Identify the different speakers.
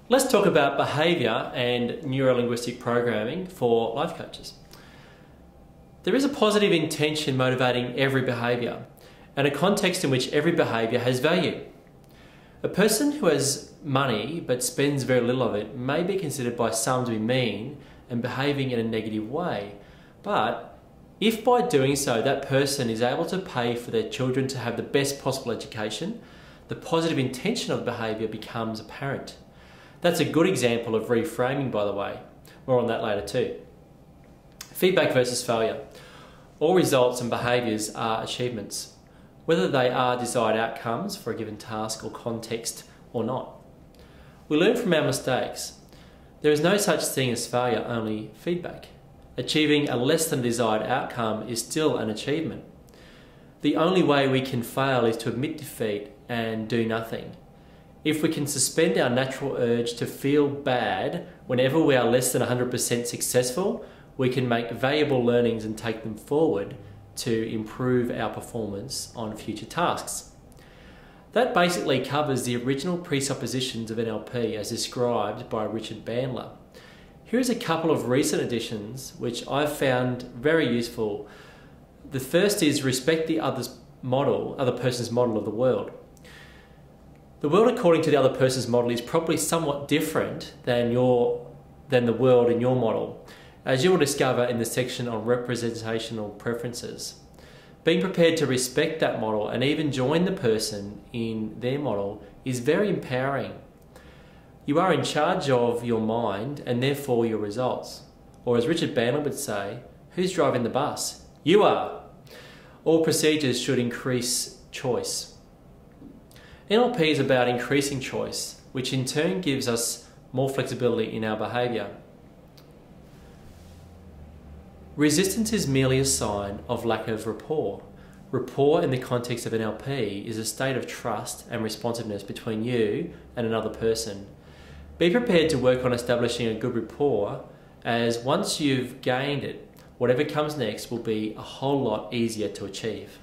Speaker 1: Let's talk about behaviour and neuro-linguistic programming for life coaches. There is a positive intention motivating every behaviour and a context in which every behaviour has value. A person who has money but spends very little of it may be considered by some to be mean and behaving in a negative way. But if by doing so that person is able to pay for their children to have the best possible education, the positive intention of the behaviour becomes apparent. That's a good example of reframing, by the way. More on that later too. Feedback versus failure. All results and behaviours are achievements, whether they are desired outcomes for a given task or context or not. We learn from our mistakes. There is no such thing as failure, only feedback. Achieving a less than desired outcome is still an achievement. The only way we can fail is to admit defeat and do nothing. If we can suspend our natural urge to feel bad whenever we are less than 100% successful, we can make valuable learnings and take them forward to improve our performance on future tasks. That basically covers the original presuppositions of NLP as described by Richard Bandler. Here's a couple of recent additions which I've found very useful. The first is respect the other person's model of the world. The world according to the other person's model is probably somewhat different than the world in your model, as you will discover in the section on representational preferences. Being prepared to respect that model and even join the person in their model is very empowering. You are in charge of your mind and therefore your results. Or as Richard Bandler would say, who's driving the bus? You are! All procedures should increase choice. NLP is about increasing choice, which in turn gives us more flexibility in our behaviour. Resistance is merely a sign of lack of rapport. Rapport in the context of NLP is a state of trust and responsiveness between you and another person. Be prepared to work on establishing a good rapport, as once you've gained it, whatever comes next will be a whole lot easier to achieve.